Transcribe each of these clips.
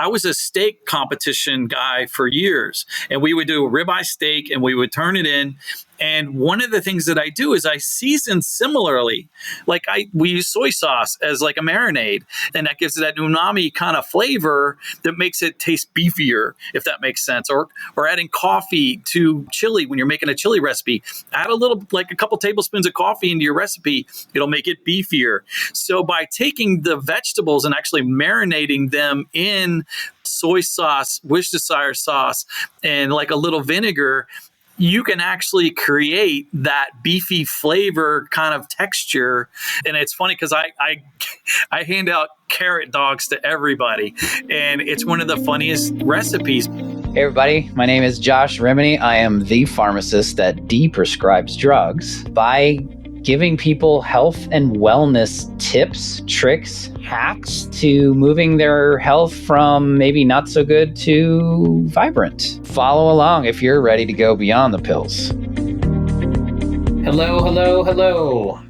I was a steak competition guy for years, and we would do a ribeye steak and we would turn it in. And one of the things that I do is I season similarly. Like we use soy sauce as like a marinade, and that gives it that umami kind of flavor that makes it taste beefier, if that makes sense. Or adding coffee to chili when you're making a chili recipe. Add a couple tablespoons of coffee into your recipe. It'll make it beefier. So by taking the vegetables and actually marinating them in soy sauce, Worcestershire sauce, and like a little vinegar, you can actually create that beefy flavor kind of texture. And it's funny because I hand out carrot dogs to everybody, and it's one of the funniest recipes. Hey everybody, my name is Josh Rimany. I am the pharmacist that de-prescribes drugs by giving people health and wellness tips, tricks, hacks to moving their health from maybe not so good to vibrant. Follow along if you're ready to go beyond the pills. Hello.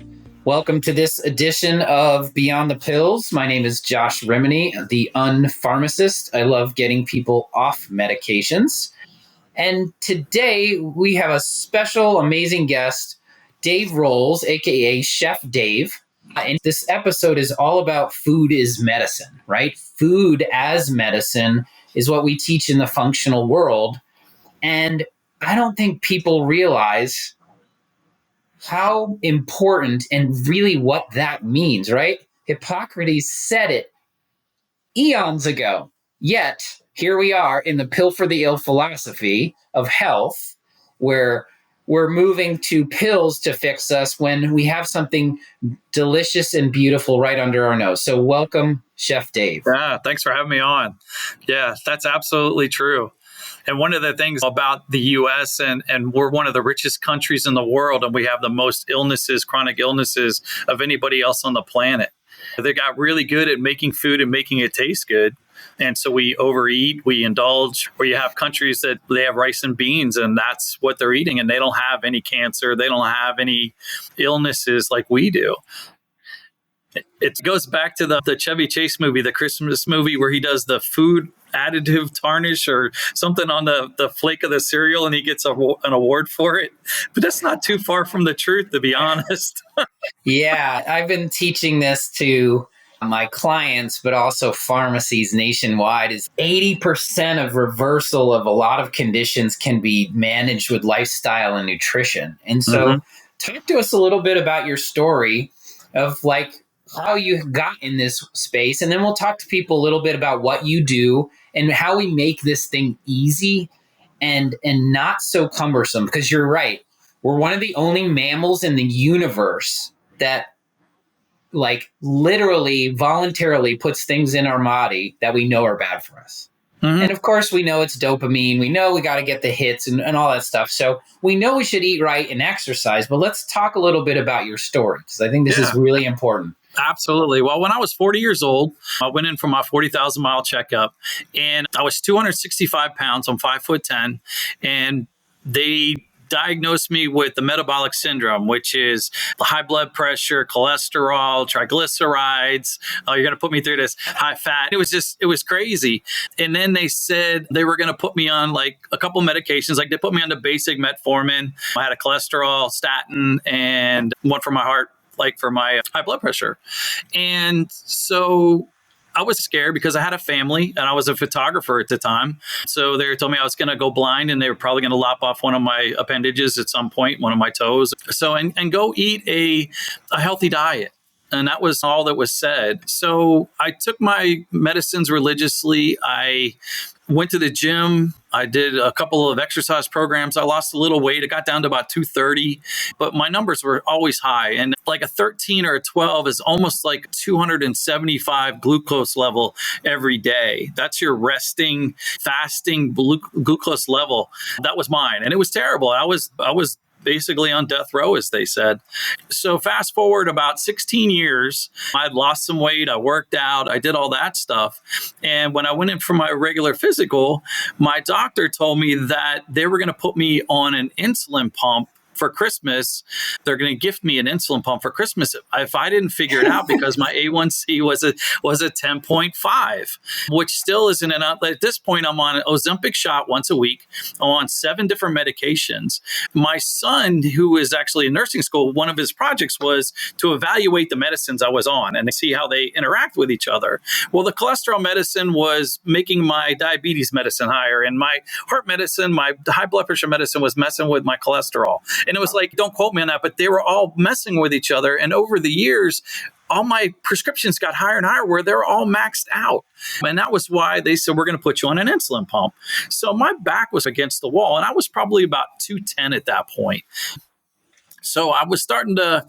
Welcome to this edition of Beyond the Pills. My name is Josh Rimany, the Unpharmacist. I love getting people off medications. And today we have a special, amazing guest, Dave Rolls, aka Chef Dave. And this episode is all about food is medicine, right? Food as medicine is what we teach in the functional world. And I don't think people realize how important and really what that means, right? Hippocrates said it eons ago. Yet, here we are in the pill for the ill philosophy of health, where we're moving to pills to fix us when we have something delicious and beautiful right under our nose. So welcome, Chef Dave. Yeah, thanks for having me on. Yeah, that's absolutely true. And one of the things about the U.S. and we're one of the richest countries in the world, and we have the most illnesses, chronic illnesses of anybody else on the planet. They got really good at making food and making it taste good. And so we overeat, we indulge, where you have countries that they have rice and beans and that's what they're eating. And they don't have any cancer. They don't have any illnesses like we do. It goes back to the Chevy Chase movie, the Christmas movie, where he does the food additive tarnish or something on the flake of the cereal and he gets an award for it. But that's not too far from the truth, to be honest. Yeah, I've been teaching this to my clients, but also pharmacies nationwide, is 80% of reversal of a lot of conditions can be managed with lifestyle and nutrition. And so talk to us a little bit about your story of like how you got in this space. And then we'll talk to people a little bit about what you do and how we make this thing easy and not so cumbersome. Because you're right. We're one of the only mammals in the universe that like literally voluntarily puts things in our body that we know are bad for us. And of course, we know it's dopamine. We know we got to get the hits and all that stuff. So we know we should eat right and exercise. But let's talk a little bit about your story, because I think this is really important. Absolutely. Well, when I was 40 years old, I went in for my 40,000-mile checkup, and I was 265 pounds. I'm 5'10", and they diagnosed me with the metabolic syndrome, which is high blood pressure, cholesterol, triglycerides. You're going to put me through this, high fat. It was crazy. And then they said they were going to put me on like a couple medications. Like they put me on the basic metformin. I had a cholesterol statin and one for my heart, like for my high blood pressure. And so I was scared because I had a family and I was a photographer at the time. So they told me I was going to go blind and they were probably going to lop off one of my appendages at some point, one of my toes. So, and go eat a healthy diet. And that was all that was said. So I took my medicines religiously. I went to the gym. I did a couple of exercise programs. I lost a little weight. I got down to about 230, but my numbers were always high. And like a 13 or a 12 is almost like 275 glucose level every day. That's your resting, fasting glucose level. That was mine. And it was terrible. I was basically on death row, as they said. So fast forward about 16 years, I had lost some weight. I worked out. I did all that stuff. And when I went in for my regular physical, my doctor told me that they were going to put me on an insulin pump for Christmas, they're going to gift me an insulin pump for Christmas if I didn't figure it out because my A1C was a 10.5, which still isn't enough. At this point, I'm on an Ozempic shot once a week. I'm on 7 different medications. My son, who is actually in nursing school, one of his projects was to evaluate the medicines I was on and see how they interact with each other. Well, the cholesterol medicine was making my diabetes medicine higher, and my heart medicine, my high blood pressure medicine was messing with my cholesterol. And it was like, don't quote me on that, but they were all messing with each other. And over the years, all my prescriptions got higher and higher where they're all maxed out. And that was why they said, we're going to put you on an insulin pump. So my back was against the wall, and I was probably about 210 at that point. So I was starting to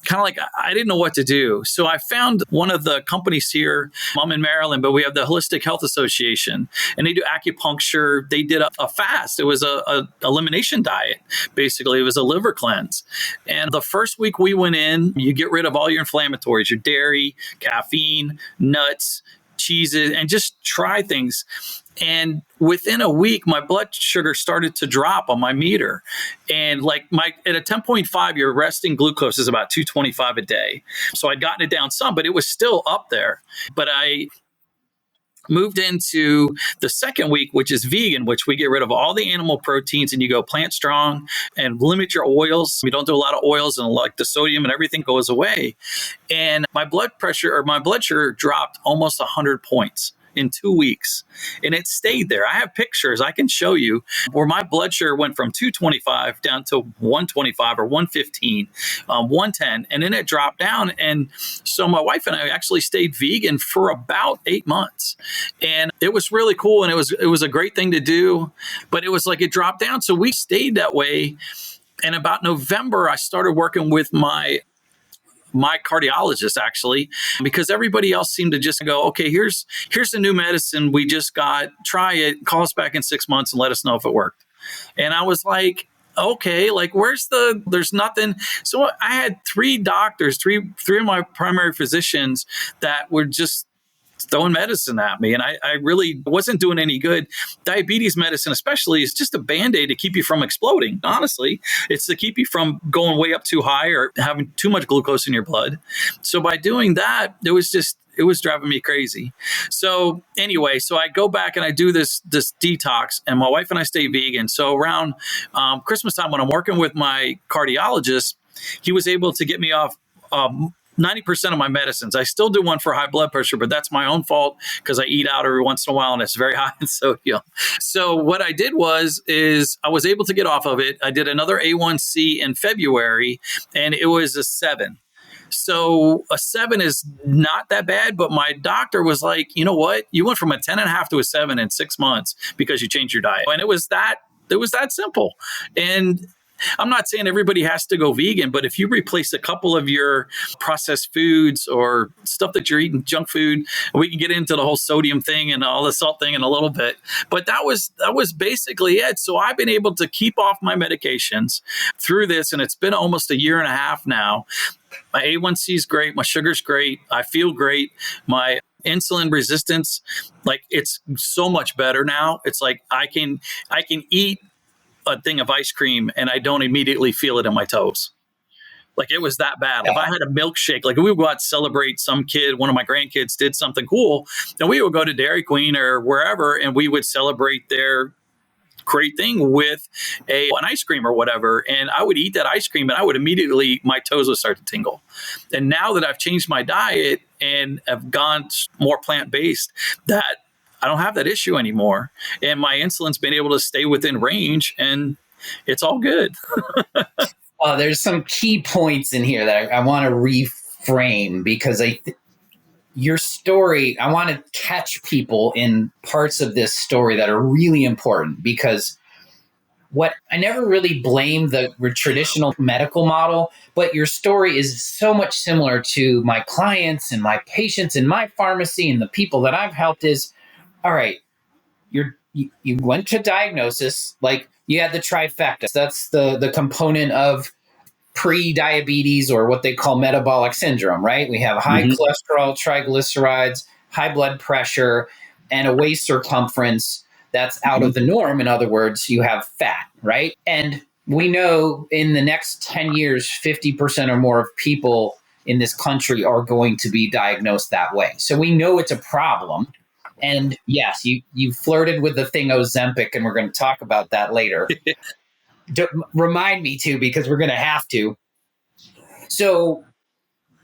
kind of like, I didn't know what to do. So I found one of the companies here. I'm in Maryland, but we have the Holistic Health Association, and they do acupuncture. They did a fast. It was a elimination diet. Basically, it was a liver cleanse. And the first week we went in, you get rid of all your inflammatories, your dairy, caffeine, nuts, cheeses, and just try things. And within a week, my blood sugar started to drop on my meter. And like at a 10.5, your resting glucose is about 225 a day. So I'd gotten it down some, but it was still up there. But I moved into the second week, which is vegan, which we get rid of all the animal proteins and you go plant strong and limit your oils. We don't do a lot of oils, and like the sodium and everything goes away. And my blood pressure or my blood sugar dropped almost 100 points in 2 weeks. And it stayed there. I have pictures I can show you where my blood sugar went from 225 down to 125 or 115, 110, and then it dropped down. And so my wife and I actually stayed vegan for about 8 months. And it was really cool. And it was a great thing to do, but it was like it dropped down. So we stayed that way. And about November, I started working with my cardiologist, actually, because everybody else seemed to just go, okay, here's the new medicine we just got, try it, call us back in 6 months and let us know if it worked. And I was like, okay, like there's nothing. So I had 3 doctors, three of my primary physicians that were just throwing medicine at me. And I really wasn't doing any good. Diabetes medicine, especially, is just a Band-Aid to keep you from exploding. Honestly, it's to keep you from going way up too high or having too much glucose in your blood. So by doing that, it was driving me crazy. So anyway, so I go back and I do this detox, and my wife and I stay vegan. So around Christmas time, when I'm working with my cardiologist, he was able to get me off 90% of my medicines. I still do one for high blood pressure, but that's my own fault because I eat out every once in a while and it's very high in sodium. So what I did is I was able to get off of it. I did another A1C in February, and it was a 7. So a 7 is not that bad, but my doctor was like, you know what? You went from a 10.5 to a 7 in 6 months because you changed your diet. And it was that simple. And I'm not saying everybody has to go vegan, but if you replace a couple of your processed foods or stuff that you're eating, junk food, we can get into the whole sodium thing and all the salt thing in a little bit. But that was basically it. So I've been able to keep off my medications through this, and it's been almost a year and a half now. My A1C is great. My sugar's great. I feel great. My insulin resistance, like, it's so much better now. It's like I can eat a thing of ice cream and I don't immediately feel it in my toes. Like, it was that bad. Yeah. If I had a milkshake, like, we would go out and celebrate some kid, one of my grandkids did something cool, and we would go to Dairy Queen or wherever, and we would celebrate their great thing with an ice cream or whatever. And I would eat that ice cream and I would immediately, my toes would start to tingle. And now that I've changed my diet and have gone more plant-based, that I don't have that issue anymore. And my insulin's been able to stay within range, and it's all good. There's some key points in here that I want to reframe, because your story, I want to catch people in parts of this story that are really important, because I never really blame the traditional medical model, but your story is so much similar to my clients and my patients in my pharmacy and the people that I've helped. Is, all right, you went to diagnosis, like you had the trifecta. That's the component of pre-diabetes, or what they call metabolic syndrome, right? We have high cholesterol, triglycerides, high blood pressure, and a waist circumference that's out of the norm. In other words, you have fat, right? And we know in the next 10 years, 50% or more of people in this country are going to be diagnosed that way. So we know it's a problem. And yes, you flirted with the thing Ozempic, and we're going to talk about that later. Remind me too, because we're going to have to. So,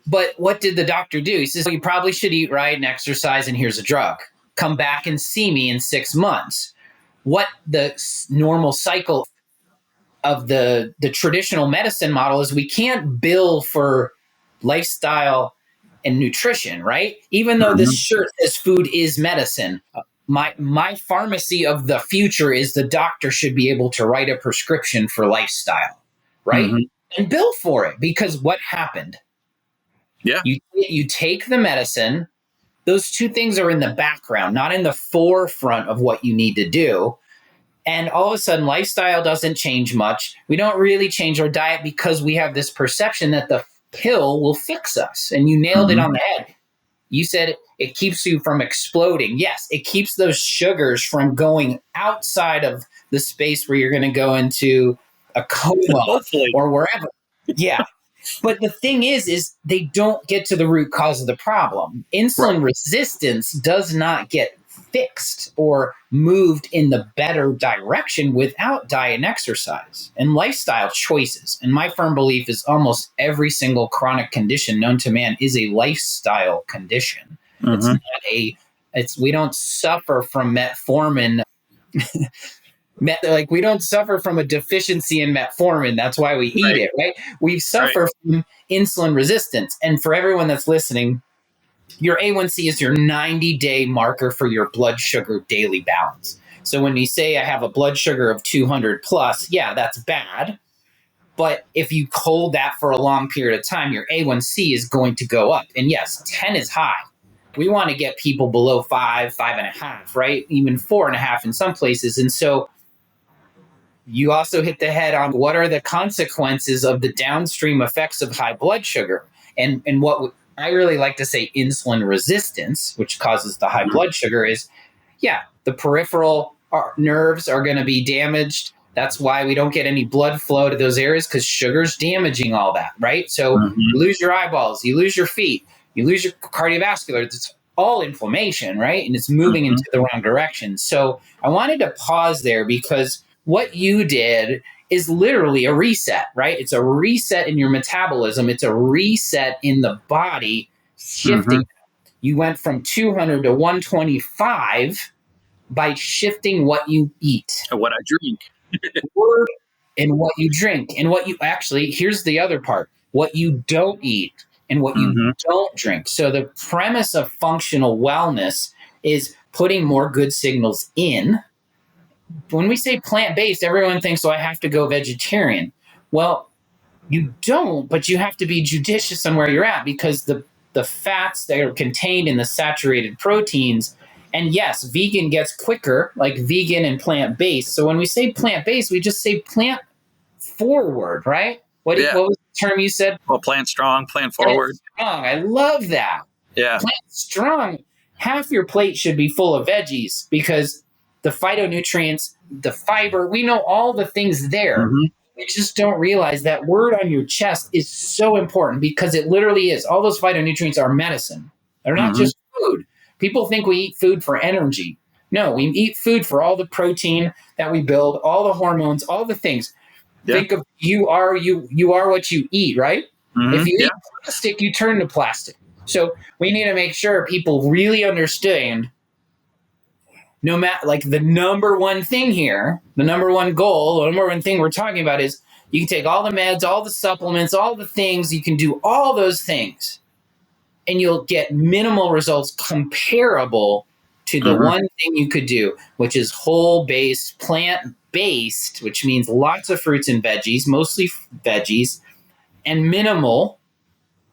but what did the doctor do? He says, you probably should eat right and exercise, and here's a drug. Come back and see me in 6 months. What the normal cycle of the traditional medicine model is, we can't bill for lifestyle and nutrition, right? Even though this shirt says food is medicine, my pharmacy of the future is the doctor should be able to write a prescription for lifestyle, right? And bill for it, because what happened? Yeah. You take the medicine, those two things are in the background, not in the forefront of what you need to do. And all of a sudden, lifestyle doesn't change much. We don't really change our diet because we have this perception that the pill will fix us. And you nailed it on the head. You said it keeps you from exploding. Yes, it keeps those sugars from going outside of the space where you're going to go into a coma or wherever. Yeah. But the thing is they don't get to the root cause of the problem. Insulin resistance does not get fixed or moved in the better direction without diet and exercise and lifestyle choices. And my firm belief is almost every single chronic condition known to man is a lifestyle condition. It's not we don't suffer from metformin. Like, we don't suffer from a deficiency in metformin. That's why we eat it, right? We suffer from insulin resistance. And for everyone that's listening, your A1C is your 90-day marker for your blood sugar daily balance. So when you say I have a blood sugar of 200 plus, yeah, that's bad. But if you hold that for a long period of time, your A1C is going to go up. And yes, 10 is high. We want to get people below 5, 5.5, right? Even 4.5 in some places. And so you also hit the head on what are the consequences of the downstream effects of high blood sugar. And what I really like to say insulin resistance, which causes the high blood sugar, is, the peripheral nerves are going to be damaged. That's why we don't get any blood flow to those areas, because sugar's damaging all that, right? So you lose your eyeballs, you lose your feet, you lose your cardiovascular. It's all inflammation, right? And it's moving into the wrong direction. So I wanted to pause there, because what you did is literally a reset, right? It's a reset in your metabolism. It's a reset in the body shifting. You went from 200 to 125 by shifting what you eat. And what I drink. And what you drink. And what you actually, here's the other part, what you don't eat and what you don't drink. So the premise of functional wellness is putting more good signals in. When we say plant-based, everyone thinks, I have to go vegetarian. Well, you don't, but you have to be judicious on where you're at, because the fats that are contained in the saturated proteins, and yes, vegan gets quicker, like vegan and plant-based. So when we say plant-based, we just say plant-forward, right? What was the term you said? Well, plant strong, plant forward. Strong. I love that. Yeah. Plant strong. Half your plate should be full of veggies, because the phytonutrients, the fiber, we know all the things there. We just don't realize that word on your chest is so important, because it literally is. All those phytonutrients are medicine. They're not just food. People think we eat food for energy. No, we eat food for all the protein that we build, all the hormones, all the things. Think of you are what you eat, right? If you eat plastic, you turn to plastic. So we need to make sure people really understand, no matter, like, the number one thing here, the number one goal, the number one thing we're talking about is you can take all the meds, all the supplements, all the things, you can do all those things, and you'll get minimal results comparable to the one thing you could do, which is whole-based, plant-based, which means lots of fruits and veggies, mostly veggies, and minimal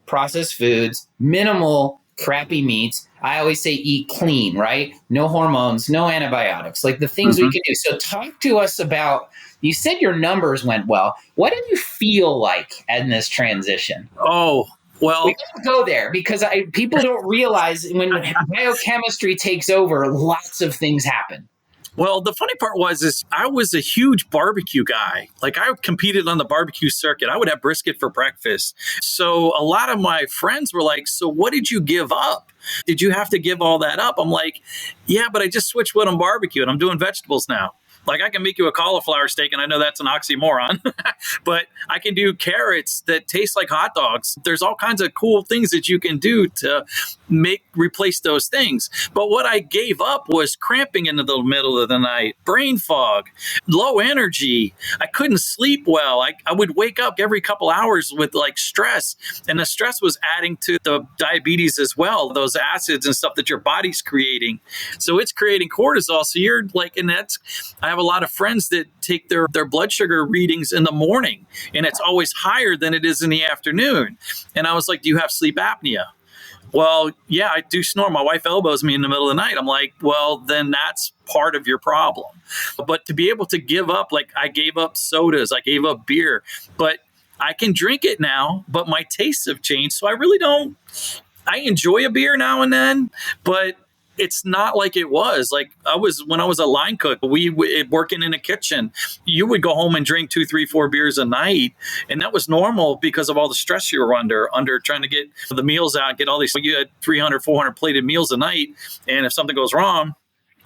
processed foods, minimal crappy meats. I always say eat clean, right? No hormones, no antibiotics, like the things we can do. So talk to us about, you said your numbers went well. What did you feel like in this transition? Oh, well, we can't go there, because people don't realize when biochemistry takes over, lots of things happen. Well, the funny part is I was a huge barbecue guy. Like I competed on the barbecue circuit. I would have brisket for breakfast. So a lot of my friends were like, "So what did you give up? Did you have to give all that up?" I'm like, "Yeah, but I just switched what I'm barbecuing. I'm doing vegetables now." Like I can make you a cauliflower steak, and I know that's an oxymoron, but I can do carrots that taste like hot dogs. There's all kinds of cool things that you can do to replace those things. But what I gave up was cramping into the middle of the night, brain fog, low energy. I couldn't sleep well. I would wake up every couple hours with like stress, and the stress was adding to the diabetes as well, those acids and stuff that your body's creating. So it's creating cortisol. So you're like, and I have a lot of friends that take their blood sugar readings in the morning, and it's always higher than it is in the afternoon. And I was like, "Do you have sleep apnea?" "Well, yeah, I do snore. My wife elbows me in the middle of the night." I'm like, "Well, then that's part of your problem." But to be able to give up, like I gave up sodas, I gave up beer, but I can drink it now, but my tastes have changed. So I really don't, I enjoy a beer now and then, but it's not like it was. Like when I was a line cook, working in a kitchen, you would go home and drink 2, 3, 4 beers a night. And that was normal because of all the stress you were under trying to get the meals out, get all these, you had 300, 400 plated meals a night. And if something goes wrong,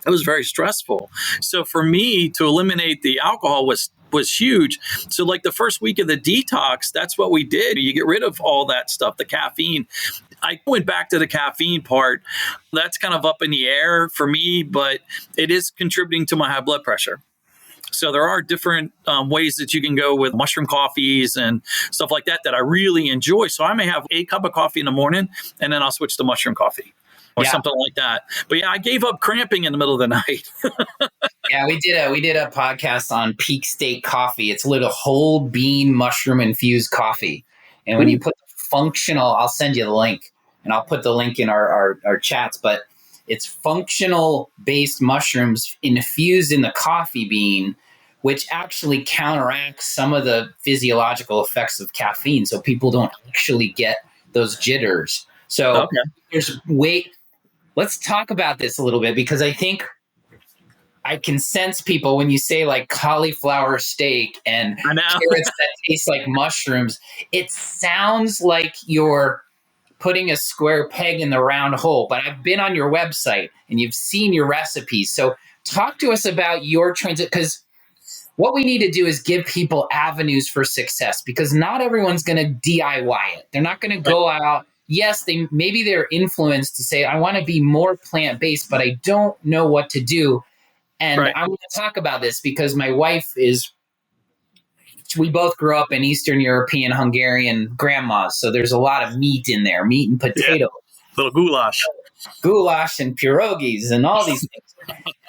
it was very stressful. So for me to eliminate the alcohol was huge. So like the first week of the detox, that's what we did. You get rid of all that stuff, the caffeine. I went back to the caffeine part. That's kind of up in the air for me, but it is contributing to my high blood pressure. So there are different ways that you can go with mushroom coffees and stuff like that I really enjoy. So I may have a cup of coffee in the morning, and then I'll switch to mushroom coffee or something like that. But yeah, I gave up cramping in the middle of the night. Yeah, we did a podcast on Peak State coffee. It's a little whole bean mushroom infused coffee. And when you put the functional, I'll send you the link, and I'll put the link in our chats, but it's functional based mushrooms infused in the coffee bean, which actually counteracts some of the physiological effects of caffeine. So people don't actually get those jitters. So let's talk about this a little bit, because I think I can sense people when you say like cauliflower steak and carrots that taste like mushrooms. It sounds like you're putting a square peg in the round hole, but I've been on your website and you've seen your recipes. So talk to us about your transit, because what we need to do is give people avenues for success, because not everyone's going to DIY it. They're not going to go out. Yes, maybe they're influenced to say, I want to be more plant-based, but I don't know what to do. And I want to talk about this because my wife we both grew up in Eastern European, Hungarian grandmas. So there's a lot of meat in there, meat and potatoes. Yeah. Little goulash And pierogies and all these things.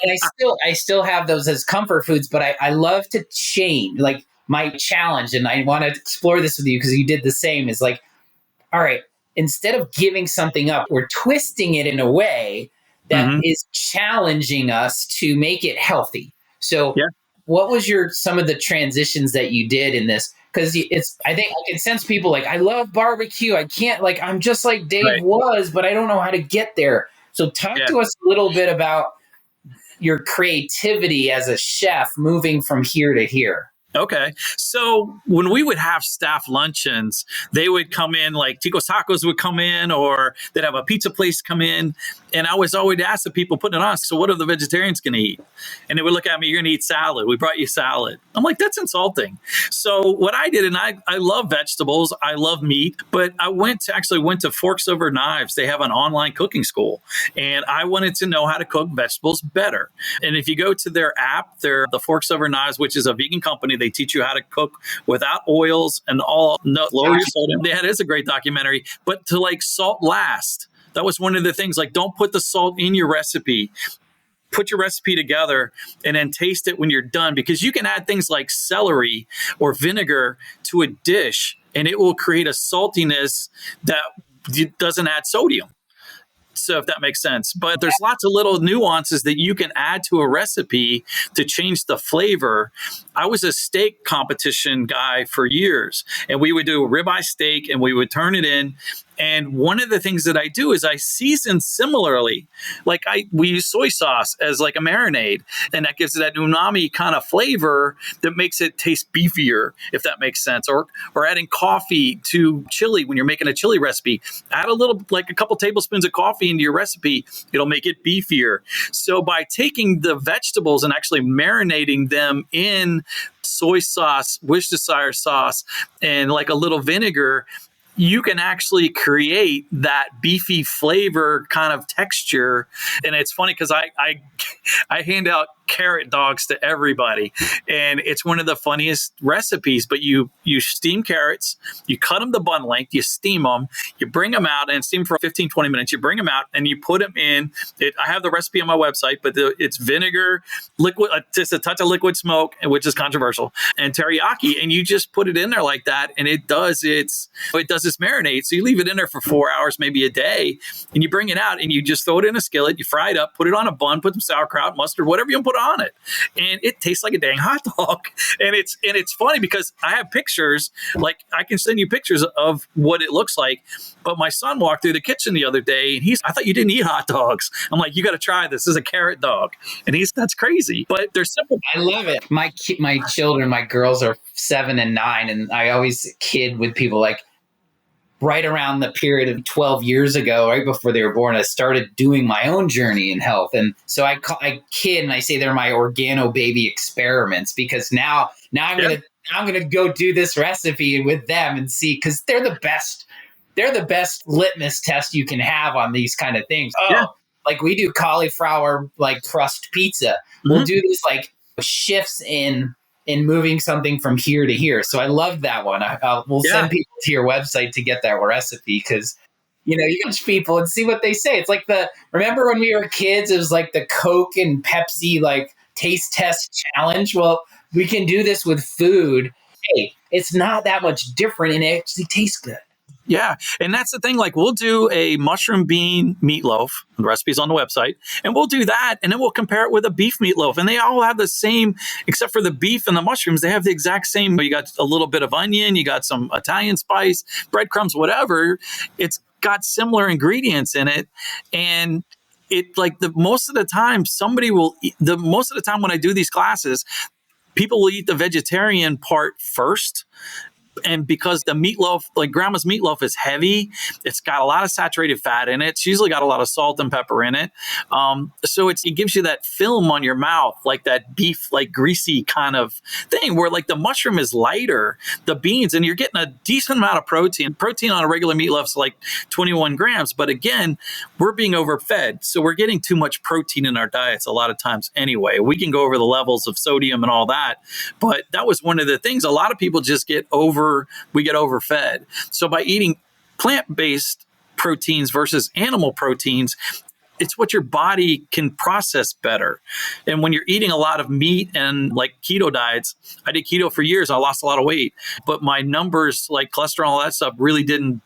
And I still have those as comfort foods, but I love to change. Like my challenge, and I want to explore this with you because you did the same, is like, all right, instead of giving something up, we're twisting it in a way that is challenging us to make it healthy. So what was some of the transitions that you did in this? Because I think I can sense people like, I love barbecue. I can't, like, I'm just like Dave was, but I don't know how to get there. So talk to us a little bit about your creativity as a chef moving from here to here. Okay. So when we would have staff luncheons, they would come in, like Tico's Tacos would come in, or they'd have a pizza place come in. And I was always ask the people putting it on, so what are the vegetarians going to eat? And they would look at me, you're going to eat salad. We brought you salad. I'm like, that's insulting. So what I did, and I love vegetables, I love meat, but I went to Forks Over Knives. They have an online cooking school, and I wanted to know how to cook vegetables better. And if you go to their app, the Forks Over Knives, which is a vegan company, they teach you how to cook without oils and lower your sodium. That is a great documentary, but to like salt last. That was one of the things, like, don't put the salt in your recipe. Put your recipe together and then taste it when you're done, because you can add things like celery or vinegar to a dish and it will create a saltiness that doesn't add sodium. So if that makes sense. But there's lots of little nuances that you can add to a recipe to change the flavor. I was a steak competition guy for years, and we would do a ribeye steak and we would turn it in. And one of the things that I do is I season similarly. Like we use soy sauce as like a marinade, and that gives it that umami kind of flavor that makes it taste beefier, if that makes sense. Or adding coffee to chili when you're making a chili recipe. Add like a couple tablespoons of coffee into your recipe. It'll make it beefier. So by taking the vegetables and actually marinating them in soy sauce, Worcestershire sauce, and like a little vinegar, you can actually create that beefy flavor kind of texture. And it's funny because I hand out carrot dogs to everybody, and it's one of the funniest recipes. But you steam carrots, you cut them to bun length, you steam them, you bring them out and steam for 15-20 minutes. You bring them out and you put them in it. I have the recipe on my website, but it's vinegar, liquid, just a touch of liquid smoke, which is controversial, and teriyaki, and you just put it in there like that, and it does this marinade. So you leave it in there for 4 hours, maybe a day, and you bring it out and you just throw it in a skillet, you fry it up, put it on a bun, put some sauerkraut, mustard, whatever you want to put on it, and it tastes like a dang hot dog. And it's funny because I have pictures, like I can send you pictures of what it looks like. But my son walked through the kitchen the other day and I thought you didn't eat hot dogs. I'm like, you got to try this. This is a carrot dog. And that's crazy, but they're simple. I love it. My children, my girls are 7 and 9, and I always kid with people like, right around the period of 12 years ago, right before they were born, I started doing my own journey in health. And so I kid and I say they're my organo baby experiments, because now I'm going to go do this recipe with them and see, because they're the best litmus test you can have on these kind of things. Like we do cauliflower like crust pizza. Mm-hmm. We'll do this like shifts in moving something from here to here. So I love that one. We'll send people to your website to get that recipe, because, you can people and see what they say. It's like remember when we were kids, it was like the Coke and Pepsi, like taste test challenge. Well, we can do this with food. Hey, it's not that much different and it actually tastes good. Yeah. And that's the thing. Like we'll do a mushroom bean meatloaf. The recipe's on the website. And we'll do that. And then we'll compare it with a beef meatloaf. And they all have the same, except for the beef and the mushrooms. They have the exact same. You got a little bit of onion. You got some Italian spice, breadcrumbs, whatever. It's got similar ingredients in it. And it like most of the time when I do these classes, people will eat the vegetarian part first. And because the meatloaf, like grandma's meatloaf, is heavy, it's got a lot of saturated fat in it. It's usually got a lot of salt and pepper in it. So it gives you that film on your mouth, like that beef, like greasy kind of thing, where like the mushroom is lighter, the beans, and you're getting a decent amount of protein. Protein on a regular meatloaf is like 21 grams. But again, we're being overfed. So we're getting too much protein in our diets a lot of times anyway. We can go over the levels of sodium and all that. But that was one of the things. A lot of people just get overfed. So by eating plant-based proteins versus animal proteins, it's what your body can process better. And when you're eating a lot of meat and like keto diets, I did keto for years. I lost a lot of weight, but my numbers, like cholesterol, all that stuff, really didn't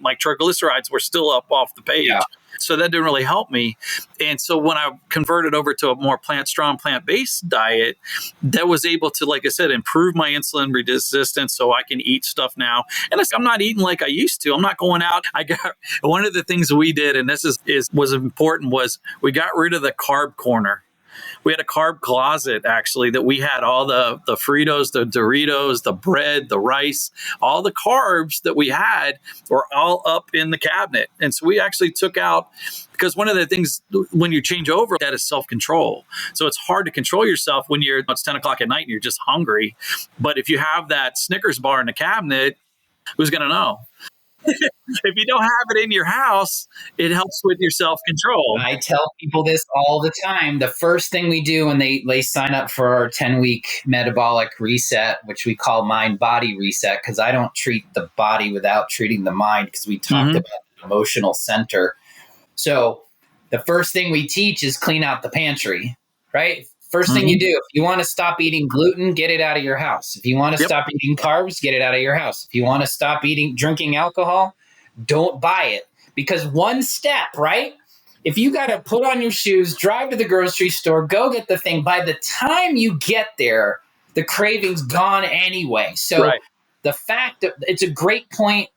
my triglycerides were still up off the page. Yeah. So that didn't really help me. And so when I converted over to a more plant-based diet, that was able to, like I said, improve my insulin resistance so I can eat stuff now. And I'm not eating like I used to. I'm not going out. One of the things we did, and this was important, was we got rid of the carb corner. We had a carb closet, actually, that we had all the Fritos, the Doritos, the bread, the rice, all the carbs that we had were all up in the cabinet. And so we actually took out, because one of the things when you change over, that is self-control. So it's hard to control yourself when it's 10 o'clock at night and you're just hungry. But if you have that Snickers bar in the cabinet, who's going to know? If you don't have it in your house, it helps with your self-control. I tell people this all the time. The first thing we do when they sign up for our 10-week metabolic reset, which we call mind-body reset, because I don't treat the body without treating the mind, because we talked about the emotional center. So the first thing we teach is clean out the pantry, right? First thing you do, if you want to stop eating gluten, get it out of your house. If you want to stop eating carbs, get it out of your house. If you want to stop drinking alcohol, don't buy it. Because one step, right? If you got to put on your shoes, drive to the grocery store, go get the thing, by the time you get there, the craving's gone anyway. So the fact that it's a great point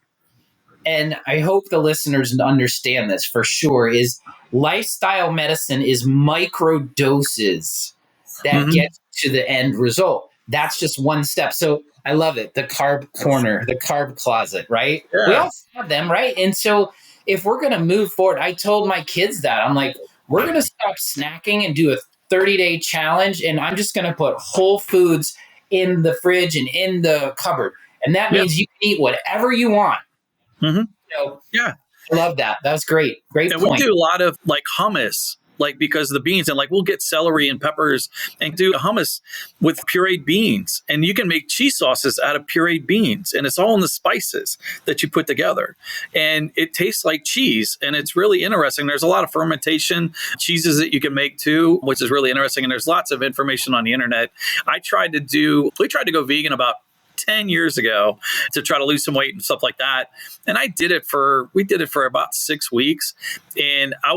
and I hope the listeners understand this for sure, is lifestyle medicine is micro doses that Hmm. get to the end result. That's just one step. So I love it. The carb corner, the carb closet, right? We Yeah. all have them, right? And so if we're going to move forward, I told my kids that I'm like, we're going to stop snacking and do a 30-day challenge. And I'm just going to put whole foods in the fridge and in the cupboard. And that Yeah. means you can eat whatever you want. Hmm. So Yeah. I love that. That was great. Great And we point. do a lot of like hummus, like because of the beans, and like we'll get celery and peppers and do hummus with pureed beans. And you can make cheese sauces out of pureed beans, and it's all in the spices that you put together. And it tastes like cheese, and it's really interesting. There's a lot of fermentation cheeses that you can make too, which is really interesting. And there's lots of information on the internet. We tried to go vegan about 10 years ago to try to lose some weight and stuff like that. And we did it for about 6 weeks. And I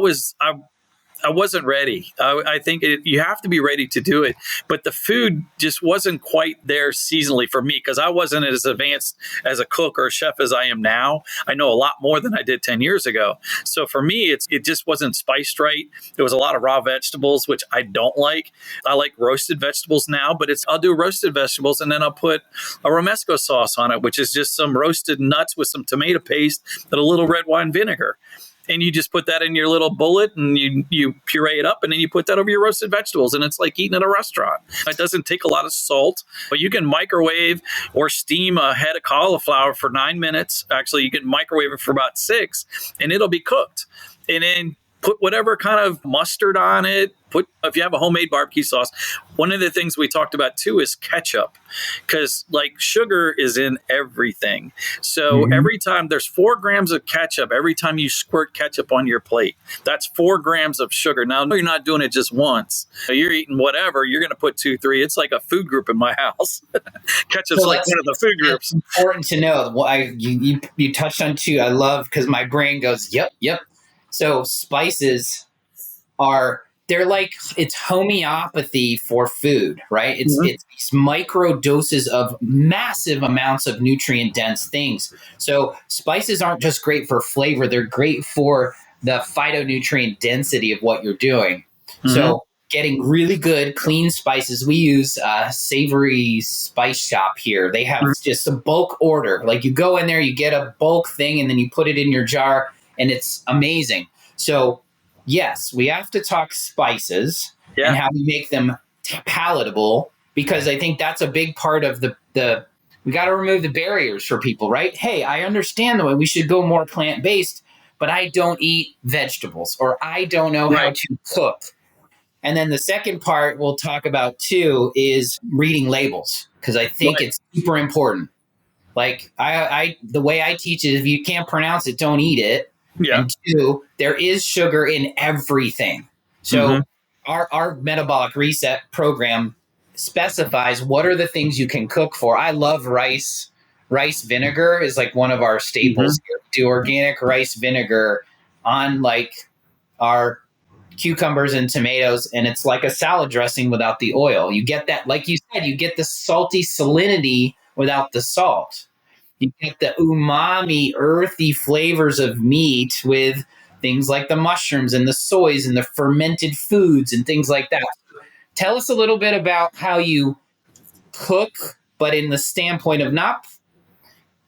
wasn't ready. I think you have to be ready to do it, but the food just wasn't quite there seasonally for me because I wasn't as advanced as a cook or a chef as I am now. I know a lot more than I did 10 years ago. So for me, it just wasn't spiced right. There was a lot of raw vegetables, which I don't like. I like roasted vegetables now, but I'll do roasted vegetables and then I'll put a romesco sauce on it, which is just some roasted nuts with some tomato paste and a little red wine vinegar. And you just put that in your little bullet and you puree it up and then you put that over your roasted vegetables and it's like eating at a restaurant. It doesn't take a lot of salt, but you can microwave or steam a head of cauliflower for 9 minutes. Actually, you can microwave it for about 6 and it'll be cooked. And then put whatever kind of mustard on it. If you have a homemade barbecue sauce. One of the things we talked about too is ketchup, because like sugar is in everything. So every time there's 4 grams of ketchup, every time you squirt ketchup on your plate, that's 4 grams of sugar. Now, you're not doing it just once. You're eating whatever, you're going to put 2, 3. It's like a food group in my house. Ketchup's So like one of the food groups. Important to know. Well, you touched on 2. I love because my brain goes, yep. So spices they're like, it's homeopathy for food, right? It's these micro doses of massive amounts of nutrient dense things. So spices aren't just great for flavor, they're great for the phytonutrient density of what you're doing. So getting really good clean spices, we use Savory Spice Shop here. They have just a bulk order. Like you go in there, you get a bulk thing and then you put it in your jar and it's amazing. So yes, we have to talk spices and how we make them palatable, because I think that's a big part of the we got to remove the barriers for people, right? Hey, I understand the way we should go more plant-based, but I don't eat vegetables or I don't know how to cook. And then the second part we'll talk about too is reading labels, because I think it's super important. Like the way I teach it, if you can't pronounce it, don't eat it. Yeah. And 2, there is sugar in everything. So our metabolic reset program specifies what are the things you can cook for. I love rice. Rice vinegar is like one of our staples. Do organic rice vinegar on like our cucumbers and tomatoes, and it's like a salad dressing without the oil. You get that, like you said, you get the salty salinity without the salt. You get the umami, earthy flavors of meat with things like the mushrooms and the soys and the fermented foods and things like that. Tell us a little bit about how you cook, but in the standpoint of not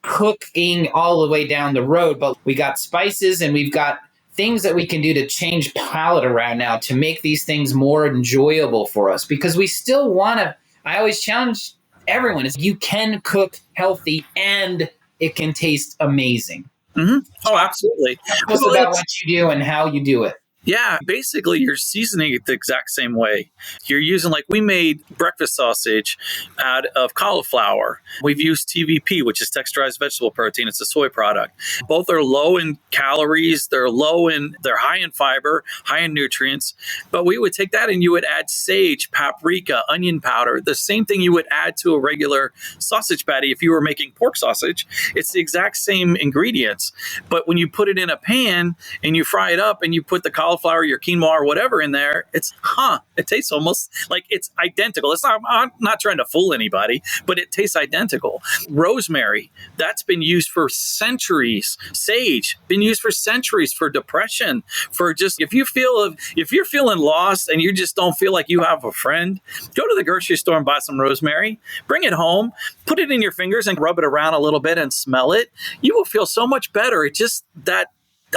cooking all the way down the road, but we got spices and we've got things that we can do to change palate around now to make these things more enjoyable for us, because we still want to. I always challenge everyone is you can cook healthy and it can taste amazing. Oh, absolutely. Tell us about what you do and how you do it. Yeah, basically you're seasoning it the exact same way. You're using, like, we made breakfast sausage out of cauliflower. We've used TVP, which is texturized vegetable protein. It's a soy product. Both are low in calories. They're high in fiber, high in nutrients. But we would take that and you would add sage, paprika, onion powder, the same thing you would add to a regular sausage patty if you were making pork sausage. It's the exact same ingredients. But when you put it in a pan and you fry it up and you put the cauliflower cauliflower, your quinoa, or whatever in there, it tastes almost like it's identical. I'm not trying to fool anybody, but it tastes identical. Rosemary, that's been used for centuries. Sage, been used for centuries for depression, for just if you're feeling lost and you just don't feel like you have a friend, go to the grocery store and buy some rosemary, bring it home, put it in your fingers and rub it around a little bit and smell it. You will feel so much better. It just that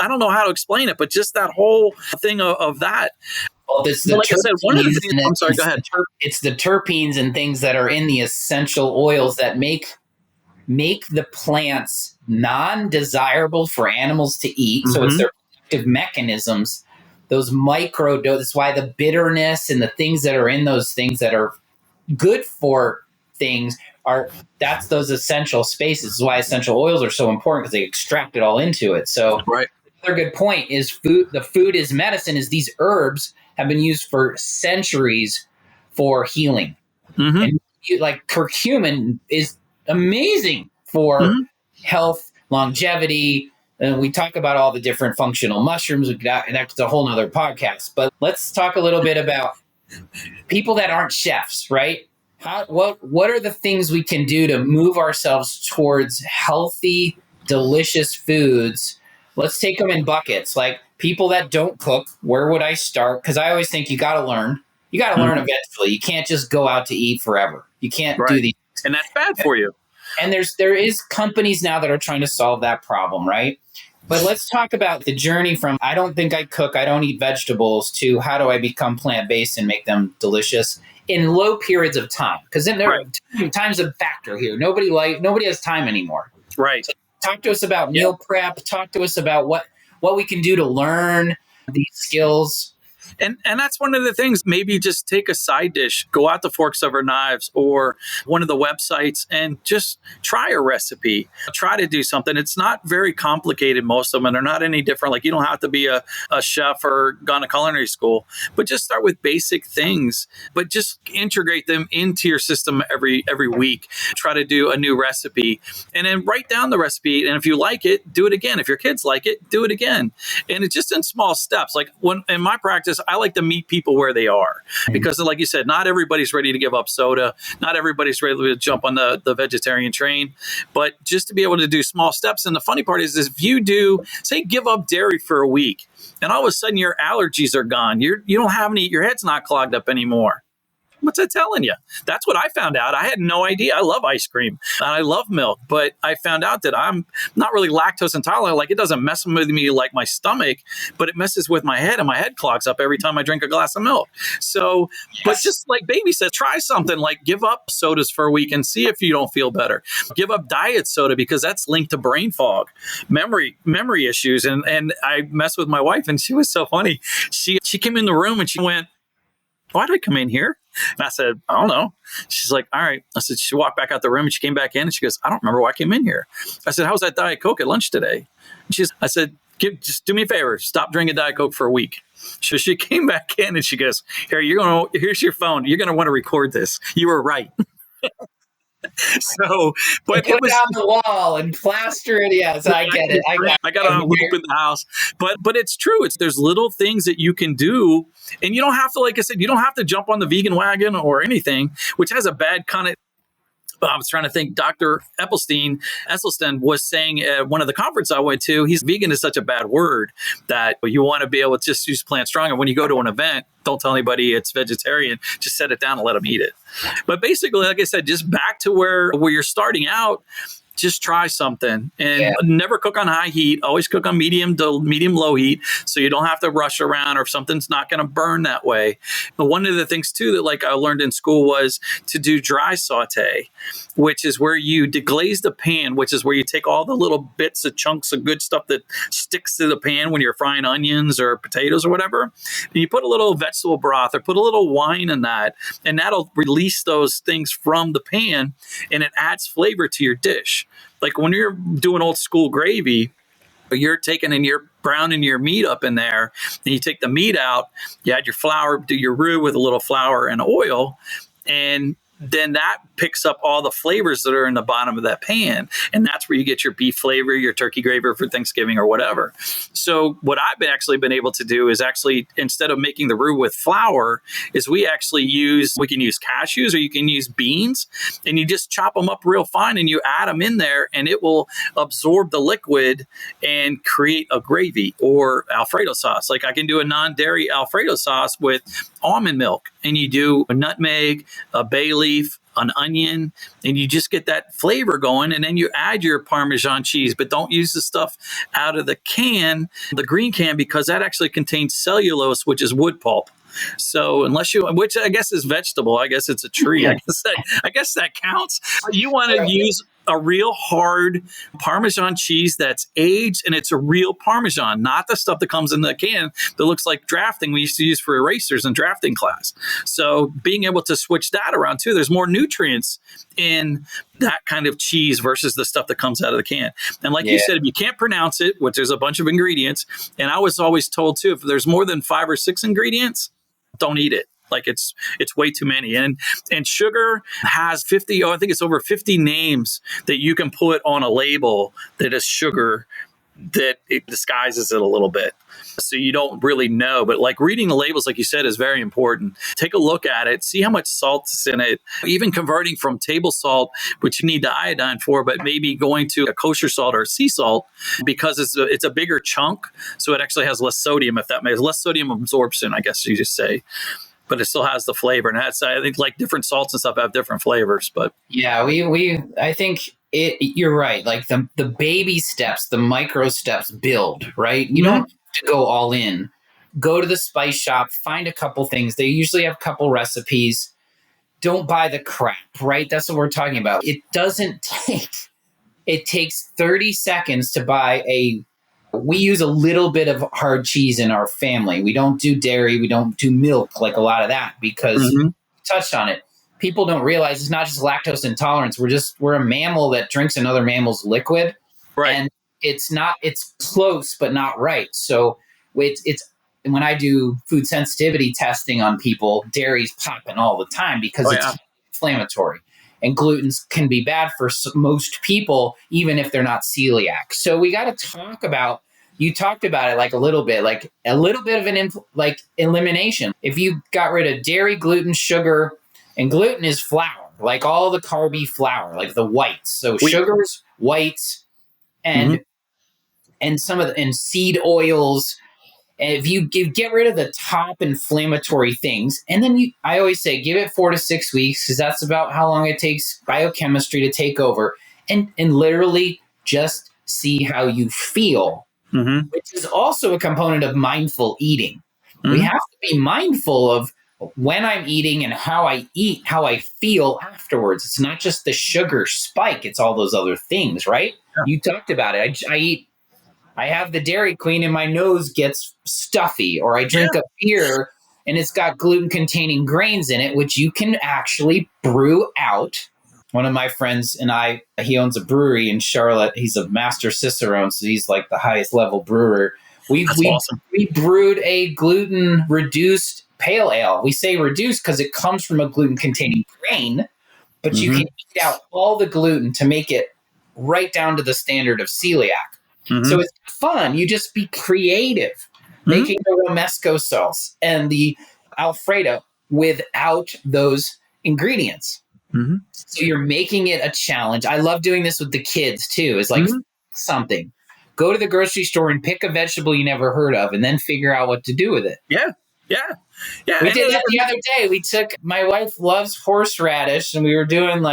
I don't know how to explain it, but just that whole thing of that. Well, it's the like I said, one of the things. I'm sorry. Go ahead. It's the terpenes and things that are in the essential oils that make the plants non-desirable for animals to eat. So it's their protective mechanisms. Those that's why the bitterness and the things that are in those things that are good for things that's those essential spaces. This is why essential oils are so important, because they extract it all into it. So right. Another good point is food is medicine. Is these herbs have been used for centuries for healing. And like curcumin is amazing for health, longevity. And we talk about all the different functional mushrooms. And that's a whole nother podcast. But let's talk a little bit about people that aren't chefs, right? What are the things we can do to move ourselves towards healthy, delicious foods? Let's take them in buckets. Like people that don't cook, where would I start? Because I always think you got to learn. You got to learn eventually. You can't just go out to eat forever. You can't do these. And that's bad for you. And there is companies now that are trying to solve that problem, right? But let's talk about the journey from I don't think I cook, I don't eat vegetables, to how do I become plant-based and make them delicious in low periods of time? Because then time's a factor here. Nobody has time anymore. Right. So talk to us about meal prep. Talk to us about what we can do to learn these skills. And that's one of the things. Maybe just take a side dish, go out to Forks Over Knives or one of the websites and just try a recipe. Try to do something. It's not very complicated, most of them, and they're not any different. Like you don't have to be a chef or gone to culinary school, but just start with basic things, but just integrate them into your system every week. Try to do a new recipe and then write down the recipe. And if you like it, do it again. If your kids like it, do it again. And it's just in small steps. Like when in my practice, I like to meet people where they are because, like you said, not everybody's ready to give up soda. Not everybody's ready to jump on the vegetarian train, but just to be able to do small steps. And the funny part is if you do, say, give up dairy for a week and all of a sudden your allergies are gone. You don't have any, your head's not clogged up anymore. What's it telling you? That's what I found out. I had no idea. I love ice cream and I love milk, but I found out that I'm not really lactose intolerant. Like it doesn't mess with me like my stomach, but it messes with my head and my head clogs up every time I drink a glass of milk. So, but just like baby says, try something like give up sodas for a week and see if you don't feel better. Give up diet soda because that's linked to brain fog, memory issues. And I messed with my wife and she was so funny. She came in the room and she went, "Why did I come in here?" And I said, "I don't know." She's like, "All right." I said, she walked back out the room and she came back in and she goes, "I don't remember why I came in here." I said, "How was that Diet Coke at lunch today?" I said, just do me a favor. Stop drinking Diet Coke for a week. So she came back in and she goes, here's your phone. You're going to want to record this. You were right. So, but put it on the wall and plaster it. Yes, I get it. I got it on loop in the house, but it's true. There's little things that you can do, and you don't have to, like I said, you don't have to jump on the vegan wagon or anything, which has a bad connotation. I was trying to think. Dr. Esselstyn was saying at one of the conferences I went to, vegan is such a bad word that you want to be able to just use plant strong. And when you go to an event, don't tell anybody it's vegetarian. Just set it down and let them eat it. But basically, like I said, just back to where you're starting out. Just try something and never cook on high heat. Always cook on medium low heat so you don't have to rush around or if something's not going to burn that way. But one of the things too that like I learned in school was to do dry saute, which is where you deglaze the pan, which is where you take all the little bits of chunks of good stuff that sticks to the pan when you're frying onions or potatoes or whatever. And you put a little vegetable broth or put a little wine in that, and that'll release those things from the pan and it adds flavor to your dish. Like when you're doing old school gravy, you're taking and you're browning your meat up in there, and you take the meat out, you add your flour, do your roux with a little flour and oil, and then that picks up all the flavors that are in the bottom of that pan. And that's where you get your beef flavor, your turkey gravy for Thanksgiving or whatever. So what I've actually been able to do is actually, instead of making the roux with flour, is we can use cashews or you can use beans, and you just chop them up real fine and you add them in there, and it will absorb the liquid and create a gravy or Alfredo sauce. Like I can do a non-dairy Alfredo sauce with almond milk, and you do a nutmeg, a bay leaf, an onion, and you just get that flavor going. And then you add your Parmesan cheese, but don't use the stuff out of the can, the green can, because that actually contains cellulose, which is wood pulp. So which I guess is vegetable, I guess it's a tree. I guess that counts. You want to use a real hard Parmesan cheese that's aged, and it's a real Parmesan, not the stuff that comes in the can that looks like drafting we used to use for erasers in drafting class. So being able to switch that around too, there's more nutrients in that kind of cheese versus the stuff that comes out of the can. And like you said, if you can't pronounce it, which there's a bunch of ingredients, and I was always told too, if there's more than 5 or 6 ingredients, don't eat it. Like it's way too many. And sugar has 50, I think it's over 50 names that you can put on a label that is sugar, that it disguises it a little bit. So you don't really know. But like reading the labels, like you said, is very important. Take a look at it, see how much salt is in it, even converting from table salt, which you need the iodine for, but maybe going to a kosher salt or sea salt, because it's a bigger chunk. So it actually has less sodium, if that makes less sodium absorption, I guess you just say. But it still has the flavor. And that's, I think, like different salts and stuff have different flavors. But yeah, I think you're right. Like the baby steps, the micro steps build, right? You don't have to go all in. Go to the spice shop, find a couple things. They usually have a couple recipes. Don't buy the crap, right? That's what we're talking about. It takes 30 seconds to buy we use a little bit of hard cheese in our family. We don't do dairy. We don't do milk, like a lot of that, because you touched on it. People don't realize it's not just lactose intolerance. We're a mammal that drinks another mammal's liquid. right. And it's close, but not right. So it's when I do food sensitivity testing on people, dairy's popping all the time because it's inflammatory. And glutens can be bad for most people, even if they're not celiac. So we got to talk about, you talked about it like a little bit of an elimination. If you got rid of dairy, gluten, sugar, and gluten is flour, like all the carby flour, like the whites. So sugars, whites, and and seed oils. And if you get rid of the top inflammatory things, and then I always say, give it 4 to 6 weeks, because that's about how long it takes biochemistry to take over, and literally just see how you feel, which is also a component of mindful eating. We have to be mindful of when I'm eating and how I eat, how I feel afterwards. It's not just the sugar spike, it's all those other things, right? Yeah. You talked about it. I have the Dairy Queen and my nose gets stuffy, or I drink a beer and it's got gluten-containing grains in it, which you can actually brew out. One of my friends and he owns a brewery in Charlotte. He's a master Cicerone, so he's like the highest level brewer. Awesome. We brewed a gluten-reduced pale ale. We say reduced because it comes from a gluten-containing grain, but you can eat out all the gluten to make it right down to the standard of celiac. So it's fun. You just be creative, making the romesco sauce and the Alfredo without those ingredients. So you're making it a challenge. I love doing this with the kids too. It's like something. Go to the grocery store and pick a vegetable you never heard of, and then figure out what to do with it. Yeah. We did that the other day. My wife loves horseradish, and we were doing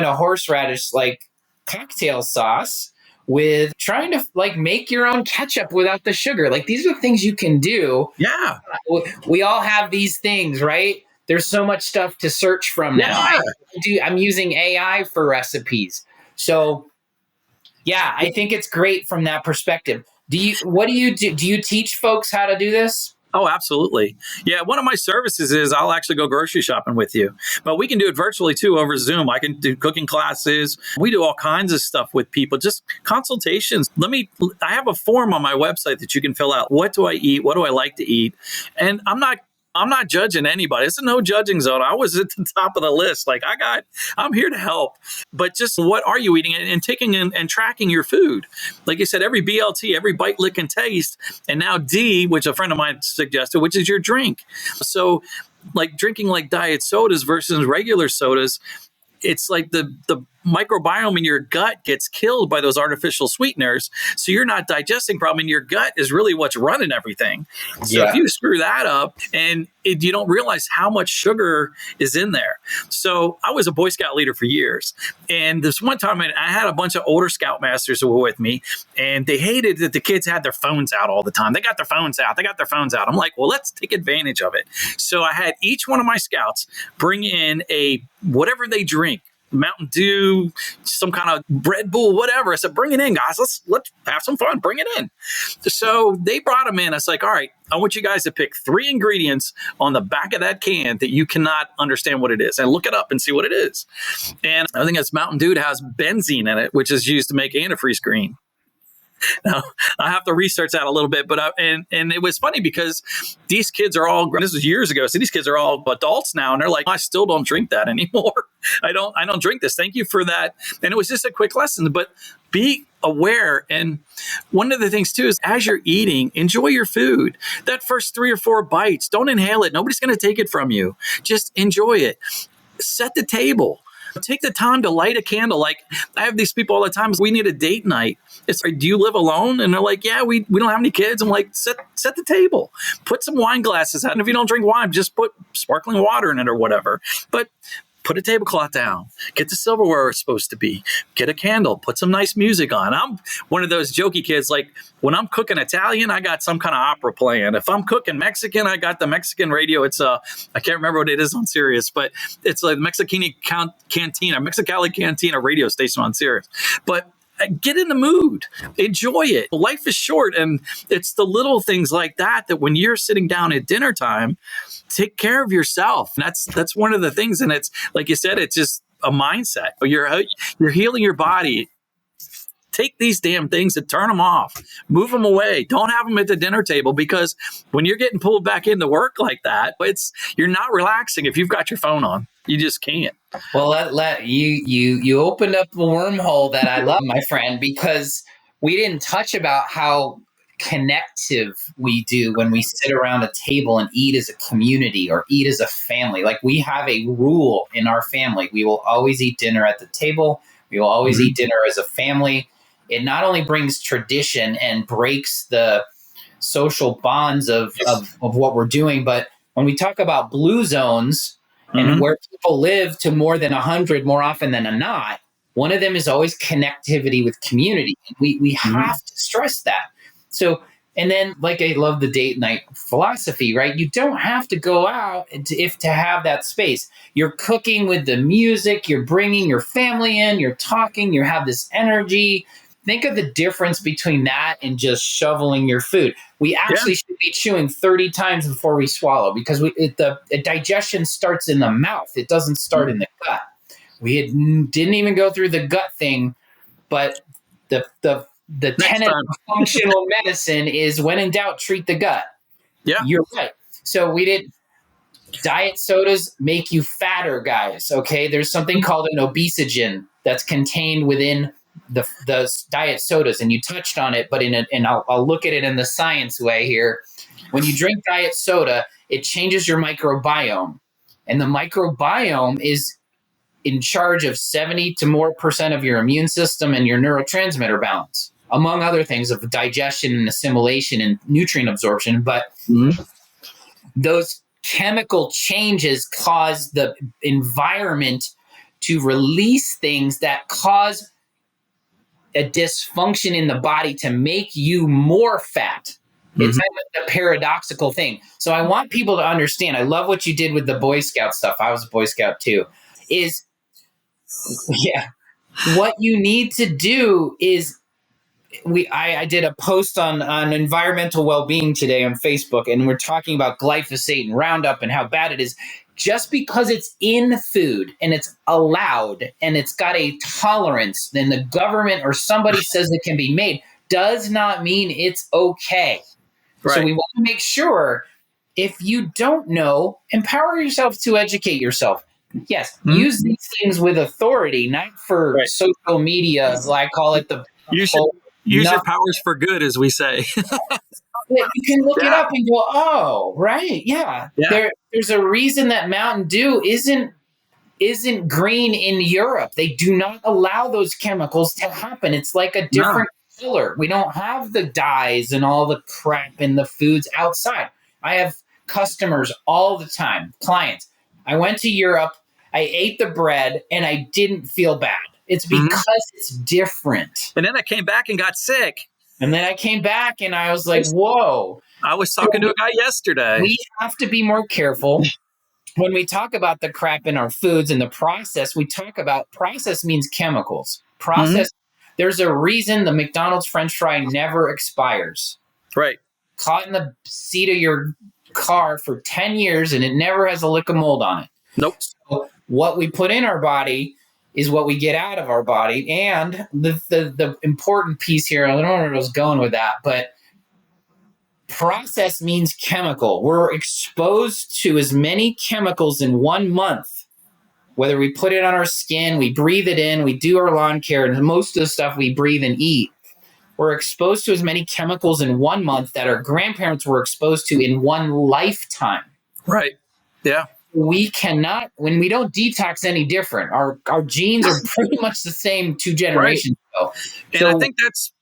a horseradish cocktail sauce with trying to make your own ketchup without the sugar. These are things you can do. Yeah. We all have these things, right? There's so much stuff to search from now. I'm using AI for recipes. So yeah, I think it's great from that perspective. What do you do? Do you teach folks how to do this? Oh, absolutely. Yeah. One of my services is I'll actually go grocery shopping with you, but we can do it virtually too over Zoom. I can do cooking classes. We do all kinds of stuff with people, just consultations. I have a form on my website that you can fill out. What do I eat? What do I like to eat? And I'm not I'm not judging anybody. It's a no judging zone. I was at the top of the list. Like I'm here to help. But just what are you eating and taking and tracking your food? Like you said, every BLT, every bite, lick, and taste. And now D, which a friend of mine suggested, which is your drink. So like drinking like diet sodas versus regular sodas, it's like the microbiome in your gut gets killed by those artificial sweeteners. So you're not digesting properly, and your gut is really what's running everything. So if you screw that up and you don't realize how much sugar is in there. So I was a Boy Scout leader for years. And this one time I had a bunch of older Scoutmasters who were with me, and they hated that the kids had their phones out all the time. They got their phones out. I'm like, well, let's take advantage of it. So I had each one of my Scouts bring in whatever they drink. Mountain Dew, some kind of Red Bull, whatever. I said, bring it in, guys. Let's have some fun. Bring it in. So they brought them in. I was like, all right, I want you guys to pick 3 ingredients on the back of that can that you cannot understand what it is, and look it up and see what it is. And I think it's Mountain Dew has benzene in it, which is used to make antifreeze green. Now, I have to research that a little bit, but and it was funny because these kids are all, this was years ago, so these kids are all adults now, and they're like, I still don't drink that anymore. I don't drink this. Thank you for that. And it was just a quick lesson, but be aware. And one of the things too is as you're eating, enjoy your food. That first 3 or 4 bites, don't inhale it. Nobody's going to take it from you. Just enjoy it. Set the table. Take the time to light a candle. Like I have these people all the time. We need a date night. It's like, do you live alone? And they're like, yeah, we don't have any kids. I'm like, set the table. Put some wine glasses out. And if you don't drink wine, just put sparkling water in it or whatever. But put a tablecloth down. Get the silverware where it's supposed to be. Get a candle. Put some nice music on. I'm one of those jokey kids. Like when I'm cooking Italian, I got some kind of opera playing. If I'm cooking Mexican, I got the Mexican radio. It's I can't remember what it is on Sirius, but it's like Mexicali Cantina radio station on Sirius. But get in the mood, enjoy it. Life is short, and it's the little things like that when you're sitting down at dinner time, take care of yourself. And that's one of the things. And it's like you said, it's just a mindset. You're healing your body. Take these damn things and turn them off. Move them away. Don't have them at the dinner table, because when you're getting pulled back into work like that, you're not relaxing if you've got your phone on. You just can't. Well, you opened up a wormhole that I love, my friend, because we didn't touch about how connective we do when we sit around a table and eat as a community or eat as a family. Like we have a rule in our family. We will always eat dinner at the table. We will always eat dinner as a family. It not only brings tradition and breaks the social bonds of what we're doing, but when we talk about blue zones and where people live to more than 100 more often than not, one of them is always connectivity with community. We have to stress that. So, and then like I love the date night philosophy, right? You don't have to go out to have that space. You're cooking with the music, you're bringing your family in, you're talking, you have this energy. Think of the difference between that and just shoveling your food. We actually should be chewing 30 times before we swallow, because the digestion starts in the mouth. It doesn't start in the gut. We didn't even go through the gut thing, but the tenet of functional medicine is when in doubt, treat the gut. Yeah, you're right. So diet sodas make you fatter, guys. Okay, there's something called an obesogen that's contained within the diet sodas, and you touched on it, but I'll look at it in the science way here. When you drink diet soda, it changes your microbiome, and the microbiome is in charge of 70 to more % of your immune system and your neurotransmitter balance, among other things of digestion and assimilation and nutrient absorption. But those chemical changes cause the environment to release things that cause a dysfunction in the body to make you more fat. It's kind of a paradoxical thing. So I want people to understand, I love what you did with the Boy Scout stuff. I was a Boy Scout too. What you need to do is, I did a post on environmental well-being today on Facebook, and we're talking about glyphosate and Roundup and how bad it is. Just because it's in food and it's allowed and it's got a tolerance, then the government or somebody says it can be made, does not mean it's okay. Right. So we want to make sure if you don't know, empower yourself to educate yourself. Yes, use these things with authority, not for Right. social media. I call it the You should whole use your nothing. powers for good, as we say. You can look it Yeah. up and go, oh, right, yeah. Yeah. There's a reason that Mountain Dew isn't green in Europe. They do not allow those chemicals to happen. It's like a No. different color. We don't have the dyes and all the crap in the foods outside. I have customers all the time, clients. I went to Europe, I ate the bread, and I didn't feel bad. It's because it's different. And then I came back and got sick. And then I came back and I was like, whoa. I was So talking to a guy yesterday. we have to be more careful. When we talk about the crap in our foods and the process, we talk about process means chemicals. Process, there's a reason the McDonald's French fry never expires. Right. Caught in the seat of your car for 10 years and it never has a lick of mold on it. Nope. So what we put in our body is what we get out of our body. And the important piece here, I don't know where I was going with that, but process means chemical. We're exposed to as many chemicals in 1 month, whether we put it on our skin, we breathe it in, we do our lawn care, and most of the stuff we breathe and eat. We're exposed to as many chemicals in 1 month that our grandparents were exposed to in one lifetime. Right. Yeah. We cannot, when we don't detox any different, our genes are pretty much the same 2 generations ago. And So I think that's